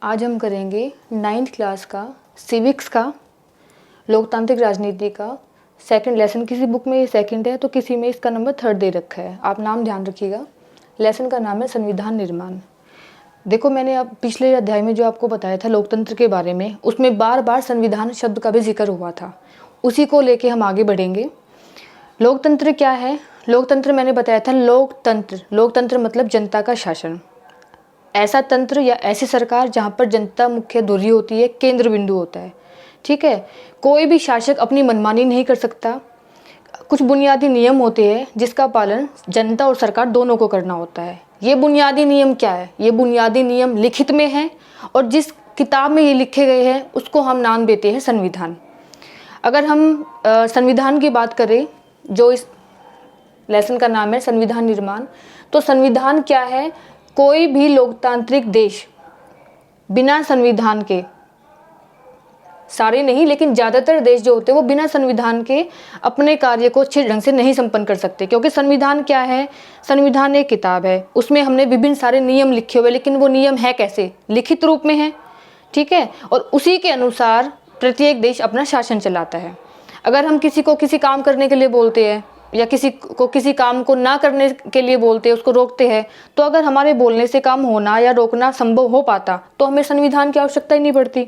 आज हम करेंगे 9th क्लास का सिविक्स का लोकतांत्रिक राजनीति का सेकंड लेसन। किसी बुक में ये सेकंड है तो किसी में इसका नंबर 3rd दे रखा है। आप नाम ध्यान रखिएगा। लेसन का नाम है संविधान निर्माण। देखो, मैंने अब पिछले अध्याय में जो आपको बताया था लोकतंत्र के बारे में, उसमें बार बार संविधान शब्द का भी जिक्र हुआ था। उसी को लेके हम आगे बढ़ेंगे। लोकतंत्र क्या है? लोकतंत्र मैंने बताया था लोकतंत्र मतलब जनता का शासन। ऐसा तंत्र या ऐसी सरकार जहाँ पर जनता मुख्य धुरी होती है, केंद्र बिंदु होता है। ठीक है, कोई भी शासक अपनी मनमानी नहीं कर सकता। कुछ बुनियादी नियम होते हैं जिसका पालन जनता और सरकार दोनों को करना होता है। ये बुनियादी नियम क्या है? ये बुनियादी नियम लिखित में है और जिस किताब में ये लिखे गए हैं उसको हम नाम देते हैं संविधान। अगर हम संविधान की बात करें, जो इस लेसन का नाम है संविधान निर्माण, तो संविधान क्या है? कोई भी लोकतांत्रिक देश बिना संविधान के, सारे नहीं लेकिन ज़्यादातर देश जो होते हैं वो बिना संविधान के अपने कार्य को अच्छे ढंग से नहीं संपन्न कर सकते। क्योंकि संविधान क्या है? संविधान एक किताब है, उसमें हमने विभिन्न सारे नियम लिखे हुए, लेकिन वो नियम है कैसे? लिखित रूप में है। ठीक है, और उसी के अनुसार प्रत्येक देश अपना शासन चलाता है। अगर हम किसी को किसी काम करने के लिए बोलते हैं या किसी को किसी काम को ना करने के लिए बोलते हैं, उसको रोकते हैं, तो अगर हमारे बोलने से काम होना या रोकना संभव हो पाता तो हमें संविधान की आवश्यकता ही नहीं पड़ती।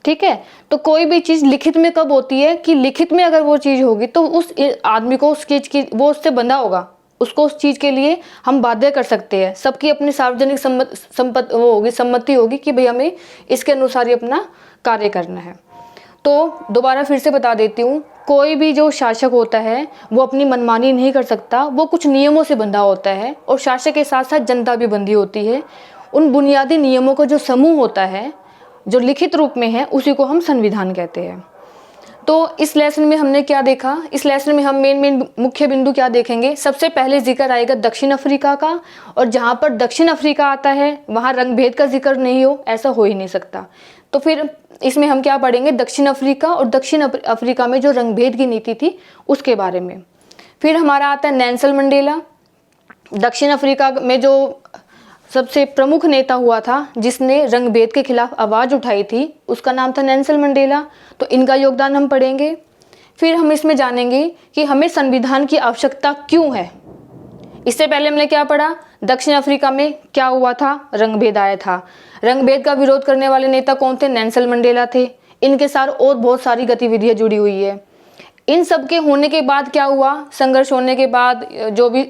ठीक है, तो कोई भी चीज़ लिखित में कब होती है कि लिखित में अगर वो चीज़ होगी तो उस आदमी को उस चीज़ की, वो उससे बंधा होगा, उसको उस चीज़ के लिए हम बाध्य कर सकते हैं। सबकी अपनी सार्वजनिक सम्मति होगी कि भाई हमें इसके अनुसार ही अपना कार्य करना है। तो दोबारा फिर से बता देती हूँ, कोई भी जो शासक होता है वो अपनी मनमानी नहीं कर सकता, वो कुछ नियमों से बंधा होता है और शासक के साथ साथ जनता भी बंधी होती है। उन बुनियादी नियमों का जो समूह होता है जो लिखित रूप में है, उसी को हम संविधान कहते हैं। तो इस लेसन में हमने क्या देखा? इस लेसन में हम मेन मुख्य बिंदु क्या देखेंगे? सबसे पहले जिक्र आएगा दक्षिण अफ्रीका का, और जहाँ पर दक्षिण अफ्रीका आता है वहाँ रंग भेद का जिक्र नहीं हो, ऐसा हो ही नहीं सकता। तो फिर इसमें हम क्या पढ़ेंगे? दक्षिण अफ्रीका और दक्षिण अफ्रीका में जो रंगभेद की नीति थी उसके बारे में। फिर हमारा आता है नेल्सन मंडेला। दक्षिण अफ्रीका में जो सबसे प्रमुख नेता हुआ था जिसने रंगभेद के खिलाफ आवाज़ उठाई थी, उसका नाम था नेल्सन मंडेला। तो इनका योगदान हम पढ़ेंगे। फिर हम इसमें जानेंगे कि हमें संविधान की आवश्यकता क्यों है। इससे पहले हमने क्या पढ़ा? दक्षिण अफ्रीका में क्या हुआ था? रंगभेद आया था। रंगभेद का विरोध करने वाले नेता कौन थे? नेल्सन मंडेला थे। इनके साथ और बहुत सारी गतिविधियां जुड़ी हुई है। इन सब के होने के बाद क्या हुआ? संघर्ष होने के बाद जो भी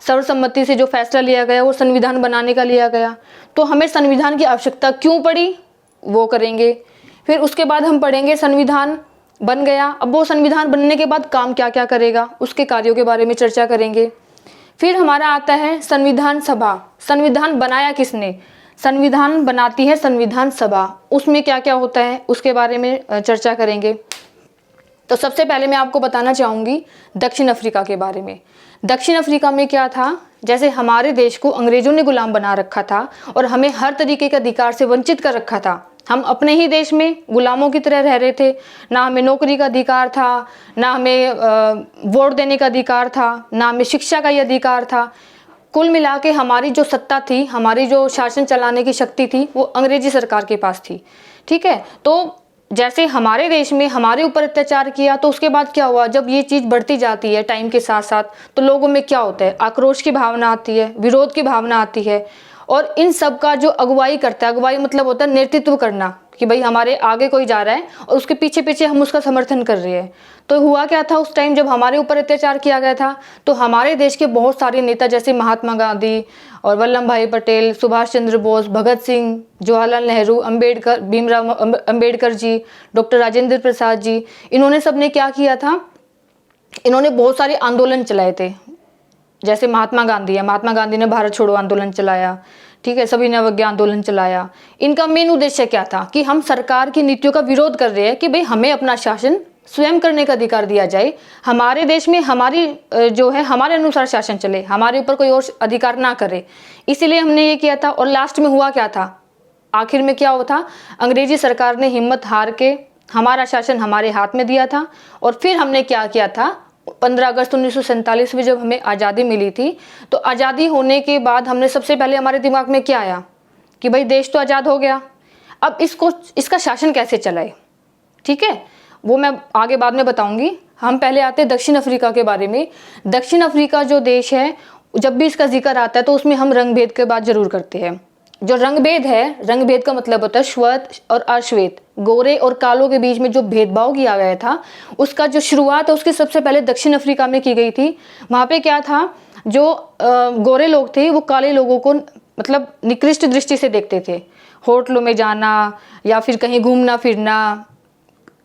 सर्वसम्मति से जो फैसला लिया गया वो संविधान बनाने का लिया गया। तो हमें संविधान की आवश्यकता क्यों पड़ी वो करेंगे। फिर उसके बाद हम पढ़ेंगे संविधान बन गया, अब वो संविधान बनने के बाद काम क्या क्या करेगा, उसके कार्यों के बारे में चर्चा करेंगे। फिर हमारा आता है संविधान सभा। संविधान बनाया किसने? संविधान बनाती है संविधान सभा। उसमें क्या क्या होता है उसके बारे में चर्चा करेंगे। तो सबसे पहले मैं आपको बताना चाहूँगी दक्षिण अफ्रीका के बारे में। दक्षिण अफ्रीका में क्या था? जैसे हमारे देश को अंग्रेजों ने गुलाम बना रखा था और हमें हर तरीके के अधिकार से वंचित कर रखा था। हम अपने ही देश में गुलामों की तरह रह रहे थे। ना हमें नौकरी का अधिकार था, ना हमें वोट देने का अधिकार था, ना हमें शिक्षा का ही अधिकार था। कुल मिला के हमारी जो सत्ता थी, हमारी जो शासन चलाने की शक्ति थी, वो अंग्रेजी सरकार के पास थी। ठीक है, तो जैसे हमारे देश में हमारे ऊपर अत्याचार किया, तो उसके बाद क्या हुआ? जब ये चीज़ बढ़ती जाती है टाइम के साथ साथ, तो लोगों में क्या होता है? आक्रोश की भावना आती है, विरोध की भावना आती है। और इन सब का जो अगुवाई करता है, अगुवाई मतलब होता है नेतृत्व करना, कि भाई हमारे आगे कोई जा रहा है और उसके पीछे पीछे हम उसका समर्थन कर रहे हैं। तो हुआ क्या था उस टाइम जब हमारे ऊपर अत्याचार किया गया था? तो हमारे देश के बहुत सारे नेता जैसे महात्मा गांधी और वल्लभ भाई पटेल, सुभाष चंद्र बोस, भगत सिंह, जवाहरलाल नेहरू, अम्बेडकर, भीमराव अम्बेडकर जी, डॉक्टर राजेंद्र प्रसाद जी, इन्होंने सबने क्या किया था? इन्होंने बहुत सारे आंदोलन चलाए थे। जैसे महात्मा गांधी है, महात्मा गांधी ने भारत छोड़ो आंदोलन चलाया। ठीक है, सभी ने अवज्ञा आंदोलन चलाया। इनका मेन उद्देश्य क्या था? कि हम सरकार की नीतियों का विरोध कर रहे हैं कि भाई हमें अपना शासन स्वयं करने का अधिकार दिया जाए। हमारे देश में हमारी जो है हमारे अनुसार शासन चले, हमारे ऊपर कोई और अधिकार ना करे। इसीलिए हमने ये किया था। और लास्ट में हुआ क्या था? आखिर में क्या हुआ था? अंग्रेजी सरकार ने हिम्मत हार के हमारा शासन हमारे हाथ में दिया था। और फिर हमने क्या किया था? 15 अगस्त 1947 में जब हमें आज़ादी मिली थी, तो आज़ादी होने के बाद हमने सबसे पहले हमारे दिमाग में क्या आया कि भाई देश तो आज़ाद हो गया, अब इसका शासन कैसे चलाए, ठीक है, वो मैं आगे बाद में बताऊंगी। हम पहले आते हैं दक्षिण अफ्रीका के बारे में। दक्षिण अफ्रीका जो देश है, जब भी इसका जिक्र आता है तो उसमें हम रंग भेद की बात जरूर करते हैं। जो रंग भेद है, रंग भेद का मतलब होता है श्वेत और अश्वेत, गोरे और कालों के बीच में जो भेदभाव किया गया था, उसका जो शुरुआत है उसकी सबसे पहले दक्षिण अफ्रीका में की गई थी। वहाँ पे क्या था, जो गोरे लोग थे वो काले लोगों को मतलब निकृष्ट दृष्टि से देखते थे। होटलों में जाना या फिर कहीं घूमना फिरना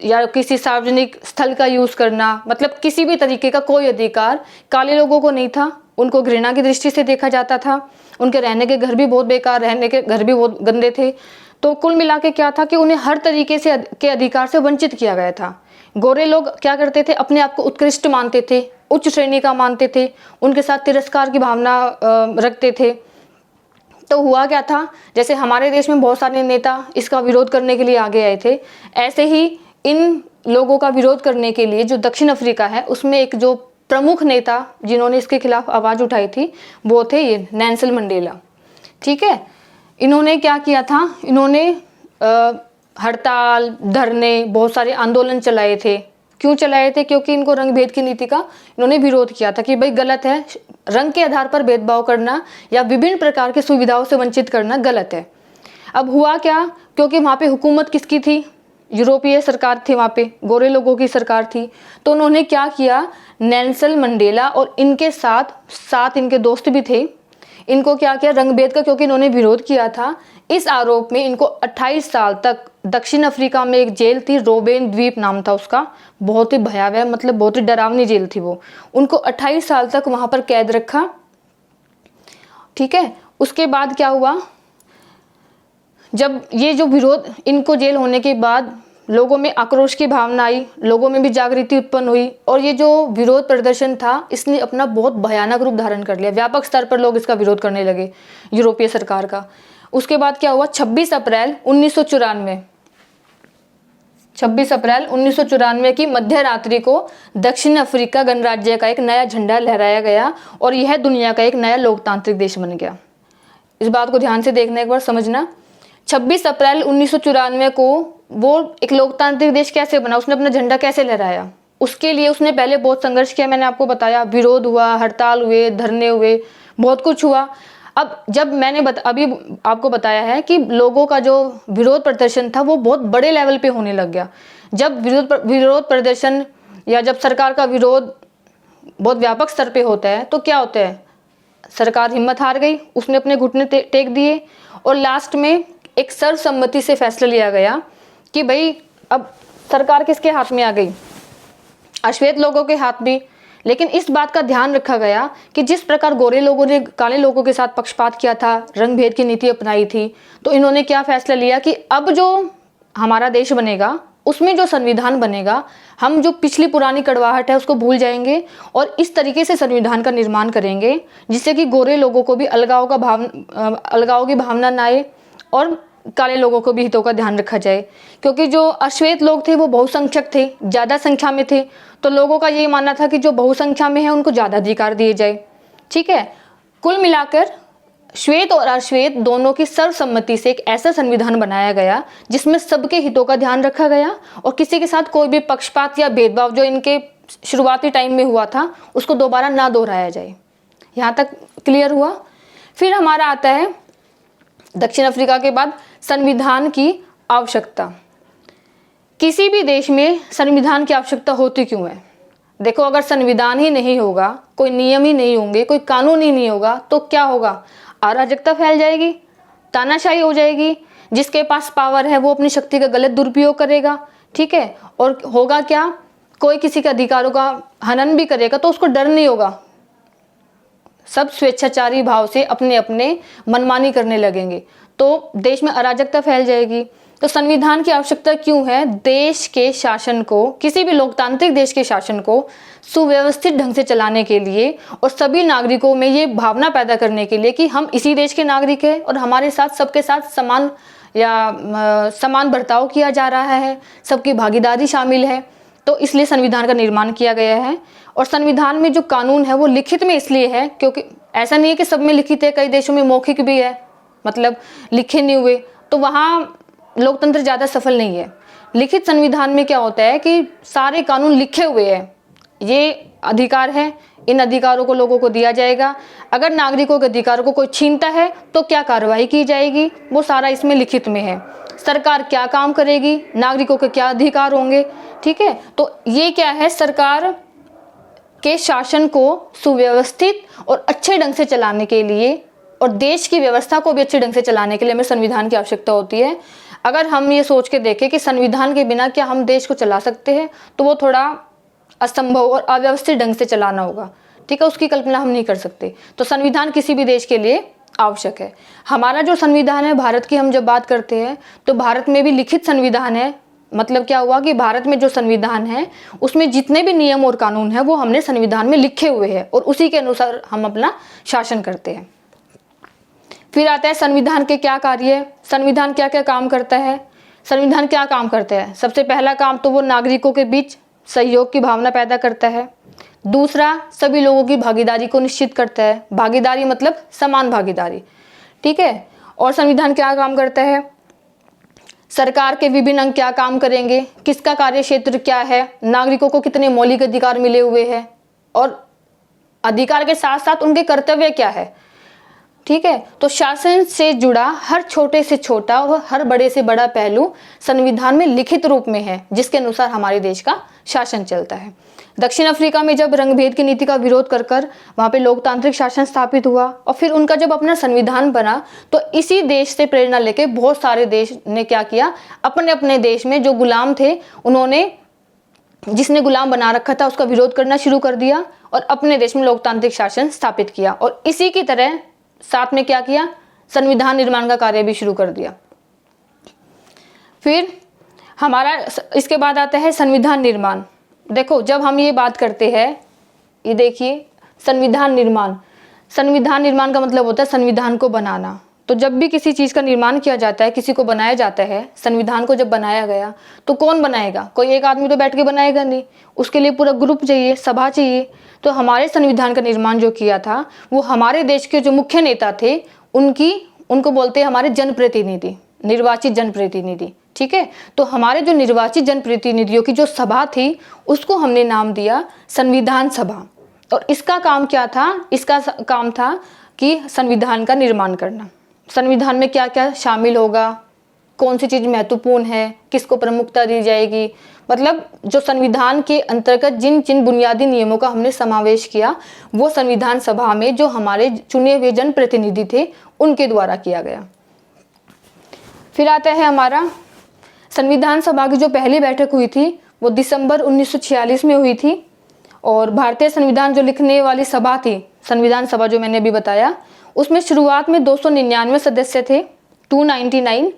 या किसी सार्वजनिक स्थल का यूज़ करना, मतलब किसी भी तरीके का कोई अधिकार काले लोगों को नहीं था। उनको घृणा की दृष्टि से देखा जाता था। उनके रहने के घर भी बहुत बेकार, रहने के घर भी बहुत गंदे थे। तो कुल मिला के क्या था कि उन्हें हर तरीके से के अधिकार से वंचित किया गया था। गोरे लोग क्या करते थे, अपने आप को उत्कृष्ट मानते थे, उच्च श्रेणी का मानते थे, उनके साथ तिरस्कार की भावना रखते थे। तो हुआ क्या था, जैसे हमारे देश में बहुत सारे नेता इसका विरोध करने के लिए आगे आए थे, ऐसे ही इन लोगों का विरोध करने के लिए जो दक्षिण अफ्रीका है उसमें एक जो प्रमुख नेता जिन्होंने इसके खिलाफ आवाज़ उठाई थी वो थे ये नेल्सन मंडेला, ठीक है। इन्होंने क्या किया था, इन्होंने हड़ताल, धरने, बहुत सारे आंदोलन चलाए थे। क्यों चलाए थे, क्योंकि इनको रंग भेद की नीति का इन्होंने विरोध किया था कि भाई गलत है, रंग के आधार पर भेदभाव करना या विभिन्न प्रकार की सुविधाओं से वंचित करना गलत है। अब हुआ क्या, क्योंकि वहाँ पे हुकूमत किसकी थी, यूरोपीय सरकार थी, वहाँ पे गोरे लोगों की सरकार थी। तो उन्होंने क्या किया, नेल्सन मंडेला और इनके साथ इनके दोस्त भी थे, इनको क्या किया, रंग भेद का क्योंकि इन्होंने विरोध किया था, इस आरोप में इनको 28 साल तक दक्षिण अफ्रीका में एक जेल थी, रोबेन द्वीप नाम था उसका, बहुत ही भयावह, मतलब बहुत ही डरावनी जेल थी वो। उनको 28 साल तक वहाँ पर कैद रखा, ठीक है। उसके बाद क्या हुआ, जब ये जो विरोध, इनको जेल होने के बाद लोगों में आक्रोश की भावना आई, लोगों में भी जागृति उत्पन्न हुई और ये जो विरोध प्रदर्शन था इसने अपना बहुत भयानक रूप धारण कर लिया। व्यापक स्तर पर लोग इसका विरोध करने लगे यूरोपीय सरकार का। उसके बाद क्या हुआ, 26 अप्रैल 1994 की मध्य रात्रि को दक्षिण अफ्रीका गणराज्य का एक नया झंडा लहराया गया और यह दुनिया का एक नया लोकतांत्रिक देश बन गया। इस बात को ध्यान से देखने एक बार समझना। 26 अप्रैल 1994 को वो एक लोकतांत्रिक देश कैसे बना, उसने अपना झंडा कैसे लहराया, उसके लिए उसने पहले बहुत संघर्ष किया। मैंने आपको बताया, विरोध हुआ, हड़ताल हुए, धरने हुए, बहुत कुछ हुआ। अब जब मैंने अभी आपको बताया है कि लोगों का जो विरोध प्रदर्शन था वो बहुत बड़े लेवल पे होने लग गया। जब विरोध प्रदर्शन या जब सरकार का विरोध बहुत व्यापक स्तर पे होता है तो क्या होता है, सरकार हिम्मत हार गई, उसने अपने घुटने टेक दिए और लास्ट में एक सर्वसम्मति से फैसला लिया गया कि भाई अब सरकार किसके हाथ में आ गई, अश्वेत लोगों के हाथ में। लेकिन इस बात का ध्यान रखा गया कि जिस प्रकार गोरे लोगों ने काले लोगों के साथ पक्षपात किया था, रंग भेद की नीति अपनाई थी, तो इन्होंने क्या फैसला लिया कि अब जो हमारा देश बनेगा उसमें जो संविधान बनेगा, हम जो पिछली पुरानी कड़वाहट है उसको भूल जाएंगे और इस तरीके से संविधान का निर्माण करेंगे जिससे कि गोरे लोगों को भी अलगाव की भावना ना आए और काले लोगों को भी हितों का ध्यान रखा जाए। क्योंकि जो अश्वेत लोग थे वो बहुसंख्यक थे, ज़्यादा संख्या में थे, तो लोगों का यही मानना था कि जो बहुसंख्या में है उनको ज़्यादा अधिकार दिए जाए, ठीक है। कुल मिलाकर श्वेत और अश्वेत दोनों की सर्वसम्मति से एक ऐसा संविधान बनाया गया जिसमें सबके हितों का ध्यान रखा गया और किसी के साथ कोई भी पक्षपात या भेदभाव जो इनके शुरुआती टाइम में हुआ था उसको दोबारा ना दोहराया जाए। यहाँ तक क्लियर हुआ। फिर हमारा आता है दक्षिण अफ्रीका के बाद संविधान की आवश्यकता। किसी भी देश में संविधान की आवश्यकता होती क्यों है? देखो, अगर संविधान ही नहीं होगा, कोई नियम ही नहीं होंगे, कोई कानून ही नहीं होगा तो क्या होगा? अराजकता फैल जाएगी, तानाशाही हो जाएगी, जिसके पास पावर है वो अपनी शक्ति का गलत दुरुपयोग करेगा, ठीक है। और होगा क्या, कोई किसी के अधिकारों का हनन भी करेगा तो उसको डर नहीं होगा, सब स्वेच्छाचारी भाव से अपने अपने मनमानी करने लगेंगे, तो देश में अराजकता फैल जाएगी। तो संविधान की आवश्यकता क्यों है? देश के शासन को, किसी भी लोकतांत्रिक देश के शासन को सुव्यवस्थित ढंग से चलाने के लिए और सभी नागरिकों में ये भावना पैदा करने के लिए कि हम इसी देश के नागरिक हैं और हमारे साथ सबके साथ समान बर्ताव किया जा रहा है, सबकी भागीदारी शामिल है। तो इसलिए संविधान का निर्माण किया गया है। और संविधान में जो कानून है वो लिखित में इसलिए है क्योंकि ऐसा नहीं है कि सब में लिखित है, कई देशों में मौखिक भी है, मतलब लिखे नहीं हुए, तो वहाँ लोकतंत्र ज़्यादा सफल नहीं है। लिखित संविधान में क्या होता है कि सारे कानून लिखे हुए हैं, ये अधिकार है, इन अधिकारों को लोगों को दिया जाएगा। अगर नागरिकों के अधिकारों को कोई छीनता है तो क्या कार्रवाई की जाएगी, वो सारा इसमें लिखित में है। सरकार क्या काम करेगी, नागरिकों के क्या अधिकार होंगे, ठीक है। तो ये क्या है, सरकार के शासन को सुव्यवस्थित और अच्छे ढंग से चलाने के लिए और देश की व्यवस्था को भी अच्छे ढंग से चलाने के लिए हमें संविधान की आवश्यकता होती है। अगर हम ये सोच के देखें कि संविधान के बिना क्या हम देश को चला सकते हैं, तो वो थोड़ा असंभव और अव्यवस्थित ढंग से चलाना होगा, ठीक है, उसकी कल्पना हम नहीं कर सकते। तो संविधान किसी भी देश के लिए आवश्यक है। हमारा जो संविधान है भारत की, हम जब बात करते हैं तो भारत में भी लिखित संविधान है। मतलब क्या हुआ कि भारत में जो संविधान है उसमें जितने भी नियम और कानून है वो हमने संविधान में लिखे हुए हैं और उसी के अनुसार हम अपना शासन करते हैं। फिर आता है संविधान के क्या कार्य है, संविधान क्या क्या काम करता है। संविधान क्या काम करता है, सबसे पहला काम तो वो नागरिकों के बीच सहयोग की भावना पैदा करता है। दूसरा, सभी लोगों की भागीदारी को निश्चित करता है। भागीदारी मतलब समान भागीदारी, ठीक है। और संविधान क्या काम करता है, सरकार के विभिन्न अंग क्या काम करेंगे, किसका कार्य क्षेत्र क्या है, नागरिकों को कितने मौलिक अधिकार मिले हुए हैं और अधिकार के साथ साथ उनके कर्तव्य क्या है, ठीक है। तो शासन से जुड़ा हर छोटे से छोटा और हर बड़े से बड़ा पहलू संविधान में लिखित रूप में है, जिसके अनुसार हमारे देश का शासन चलता है। दक्षिण अफ्रीका में जब रंगभेद की नीति का विरोध कर वहाँ पे लोकतांत्रिक शासन स्थापित हुआ और फिर उनका जब अपना संविधान बना, तो इसी देश से प्रेरणा लेके बहुत सारे देश ने क्या किया, अपने अपने देश में जो गुलाम थे उन्होंने, जिसने गुलाम बना रखा था, उसका विरोध करना शुरू कर दिया और अपने देश में लोकतांत्रिक शासन स्थापित किया। और इसी की तरह साथ में क्या किया, संविधान निर्माण का कार्य भी शुरू कर दिया। फिर हमारा इसके बाद आता है संविधान निर्माण। देखो, जब हम ये बात करते हैं, ये देखिए संविधान निर्माण, संविधान निर्माण का मतलब होता है संविधान को बनाना। तो जब भी किसी चीज़ का निर्माण किया जाता है, किसी को बनाया जाता है, संविधान को जब बनाया गया तो कौन बनाएगा, कोई एक आदमी तो बैठ के बनाएगा नहीं, उसके लिए पूरा ग्रुप चाहिए, सभा चाहिए। तो हमारे संविधान का निर्माण जो किया था वो हमारे देश के जो मुख्य नेता थे उनको बोलते हैं हमारे जनप्रतिनिधि, निर्वाचित जनप्रतिनिधि, ठीक है। तो हमारे जो निर्वाचित जनप्रतिनिधियों की जो सभा थी उसको हमने नाम दिया संविधान सभा। और इसका काम क्या था, इसका काम था कि संविधान का निर्माण करना। संविधान में क्या क्या शामिल होगा, कौन सी चीज़ महत्वपूर्ण है, किसको प्रमुखता दी जाएगी, मतलब जो संविधान के अंतर्गत जिन जिन बुनियादी नियमों का हमने समावेश किया वो संविधान सभा में जो हमारे चुने हुए जनप्रतिनिधि थे उनके द्वारा किया गया। फिर आता है हमारा संविधान सभा की जो पहली बैठक हुई थी वो दिसंबर 1946 में हुई थी। और भारतीय संविधान जो लिखने वाली सभा थी, संविधान सभा जो मैंने अभी बताया, उसमें शुरुआत में 299 सदस्य थे, 299।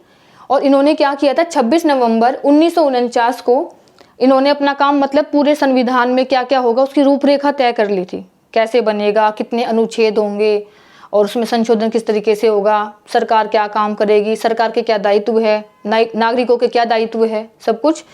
और इन्होंने क्या किया था, 26 नवंबर 1949 को इन्होंने अपना काम, मतलब पूरे संविधान में क्या क्या होगा उसकी रूपरेखा तय कर ली थी, कैसे बनेगा, कितने अनुच्छेद होंगे और उसमें संशोधन किस तरीके से होगा, सरकार क्या काम करेगी, सरकार के क्या दायित्व है, नागरिकों के क्या दायित्व है, सब कुछ।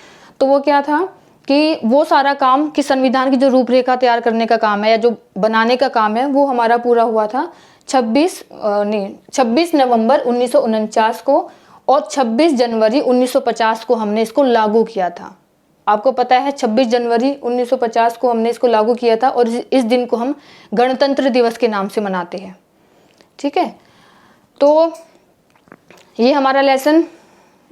तो वो क्या था कि वो सारा काम कि संविधान की जो रूपरेखा तैयार करने का काम है या जो बनाने का काम है वो हमारा पूरा हुआ था 26 नवंबर 1949 को और 26 जनवरी 1950 को हमने इसको लागू किया था। आपको पता है 26 जनवरी 1950 को हमने इसको लागू किया था और इस दिन को हम गणतंत्र दिवस के नाम से मनाते हैं, ठीक है। तो ये हमारा लेसन,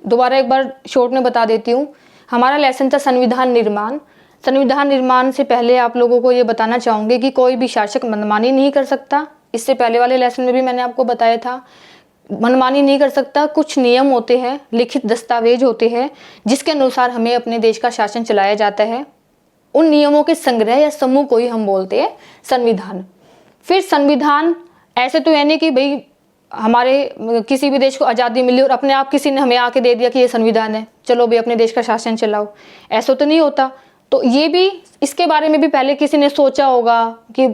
दोबारा एक बार शॉर्ट में बता देती हूँ। हमारा लेसन था संविधान निर्माण। संविधान निर्माण से पहले आप लोगों को ये बताना चाहूँगी कि कोई भी शासक मनमानी नहीं कर सकता। इससे पहले वाले लेसन में भी मैंने आपको बताया था, मनमानी नहीं कर सकता। कुछ नियम होते हैं, लिखित दस्तावेज होते हैं जिसके अनुसार हमें अपने देश का शासन चलाया जाता है। उन नियमों के संग्रह या समूह को ही हम बोलते हैं संविधान। फिर संविधान ऐसे तो है नहीं कि भाई हमारे किसी भी देश को आज़ादी मिली और अपने आप किसी ने हमें आके दे दिया कि ये संविधान है, चलो भाई अपने देश का शासन चलाओ, ऐसा तो नहीं होता। तो ये भी, इसके बारे में भी पहले किसी ने सोचा होगा कि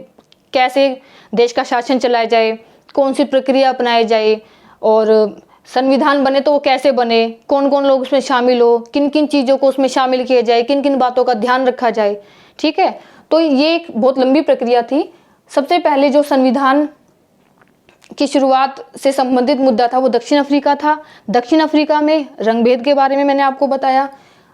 कैसे देश का शासन चलाया जाए, कौन सी प्रक्रिया अपनाई जाए और संविधान बने तो वो कैसे बने, कौन कौन लोग उसमें शामिल हो, किन किन चीज़ों को उसमें शामिल किया जाए, किन किन बातों का ध्यान रखा जाए, ठीक है। तो ये एक बहुत लंबी प्रक्रिया थी। सबसे पहले जो संविधान की शुरुआत से संबंधित मुद्दा था वो दक्षिण अफ्रीका था। दक्षिण अफ्रीका में रंग भेद के बारे में मैंने आपको बताया।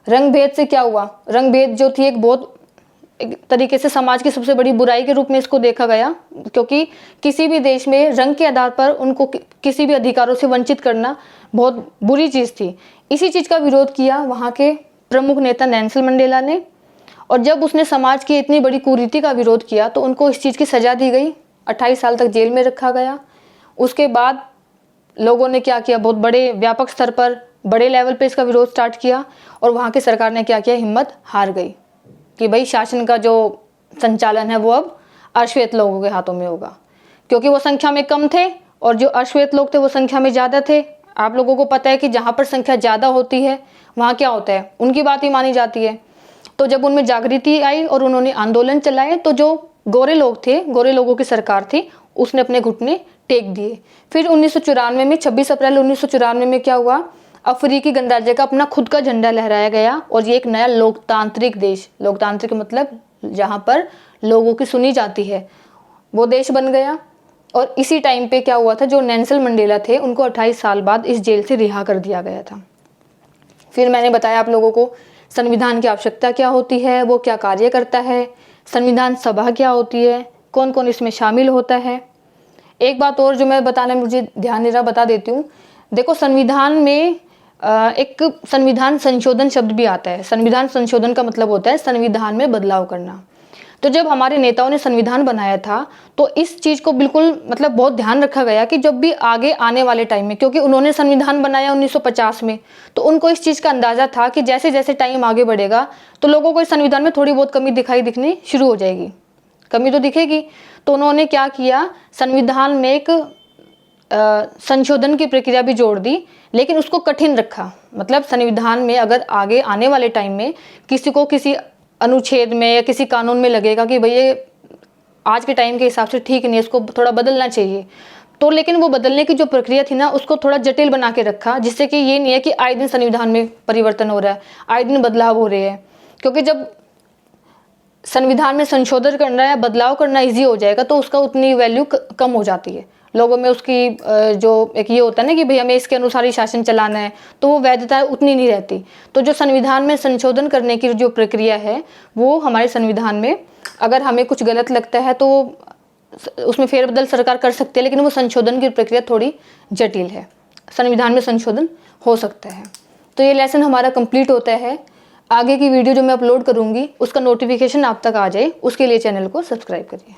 रंग भेद से क्या हुआ, रंग भेद जो थी एक तरीके से समाज की सबसे बड़ी बुराई के रूप में इसको देखा गया, क्योंकि किसी भी देश में रंग के आधार पर उनको किसी भी अधिकारों से वंचित करना बहुत बुरी चीज़ थी। इसी चीज़ का विरोध किया वहाँ के प्रमुख नेता नेल्सन मंडेला ने, और जब उसने समाज की इतनी बड़ी कुरीति का विरोध किया तो उनको इस चीज़ की सज़ा दी गई, 28 साल तक जेल में रखा गया। उसके बाद लोगों ने क्या किया, बहुत बड़े व्यापक स्तर पर बड़े लेवल पे इसका विरोध स्टार्ट किया, और वहाँ की सरकार ने क्या किया, हिम्मत हार गई कि भाई शासन का जो संचालन है वो अब अश्वेत लोगों के हाथों में होगा, क्योंकि वो संख्या में कम थे और जो अश्वेत लोग थे वो संख्या में ज़्यादा थे। आप लोगों को पता है कि जहाँ पर संख्या ज़्यादा होती है वहाँ क्या होता है, उनकी बात ही मानी जाती है। तो जब उनमें जागृति आई और उन्होंने आंदोलन चलाए तो जो गोरे लोग थे, गोरे लोगों की सरकार थी, उसने अपने घुटने टेक दिए। फिर 1994 में 26 अप्रैल 1994 में क्या हुआ, अफ्रीकी गणराज्य का अपना खुद का झंडा लहराया गया और ये एक नया लोकतांत्रिक देश, लोकतांत्रिक मतलब जहाँ पर लोगों की सुनी जाती है, वो देश बन गया। और इसी टाइम पे क्या हुआ था, जो नेल्सन मंडेला थे उनको 28 साल बाद इस जेल से रिहा कर दिया गया था। फिर मैंने बताया आप लोगों को संविधान की आवश्यकता क्या होती है, वो क्या कार्य करता है, संविधान सभा क्या होती है, कौन कौन इसमें शामिल होता है। एक बात और जो मैं बताना मुझे ध्यान नहीं रहा, बता देती हूँ। देखो संविधान में एक संविधान संशोधन शब्द भी आता है। संविधान संशोधन का मतलब होता है संविधान में बदलाव करना। तो जब हमारे नेताओं ने संविधान बनाया था तो इस चीज़ को बिल्कुल मतलब बहुत ध्यान रखा गया कि जब भी आगे आने वाले टाइम में, क्योंकि उन्होंने संविधान बनाया 1950 में, तो उनको इस चीज़ का अंदाज़ा था कि जैसे जैसे टाइम आगे बढ़ेगा तो लोगों को इस संविधान में थोड़ी बहुत कमी दिखनी शुरू हो जाएगी, कमी तो दिखेगी। तो उन्होंने क्या किया, संविधान में एक संशोधन की प्रक्रिया भी जोड़ दी, लेकिन उसको कठिन रखा। मतलब संविधान में अगर आगे आने वाले टाइम में किसी को किसी अनुच्छेद में या किसी कानून में लगेगा कि भाई ये आज के टाइम के हिसाब से ठीक नहीं है, इसको थोड़ा बदलना चाहिए, तो लेकिन वो बदलने की जो प्रक्रिया थी ना उसको थोड़ा जटिल बना के रखा, जिससे कि ये नहीं है कि आए दिन संविधान में परिवर्तन हो रहा है, आए दिन बदलाव हो रहे हैं। क्योंकि जब संविधान में संशोधन करना या बदलाव करना ईजी हो जाएगा तो उसका उतनी वैल्यू कम हो जाती है, लोगों में उसकी जो एक ये होता है ना कि भाई हमें इसके अनुसार ही शासन चलाना है, तो वो वैधता उतनी नहीं रहती। तो जो संविधान में संशोधन करने की जो प्रक्रिया है वो हमारे संविधान में अगर हमें कुछ गलत लगता है तो उसमें फेरबदल सरकार कर सकती है, लेकिन वो संशोधन की प्रक्रिया थोड़ी जटिल है, संविधान में संशोधन हो सकता है। तो ये लेसन हमारा कंप्लीट होता है। आगे की वीडियो जो मैं अपलोड करूँगी उसका नोटिफिकेशन आप तक आ जाए, उसके लिए चैनल को सब्सक्राइब करिए।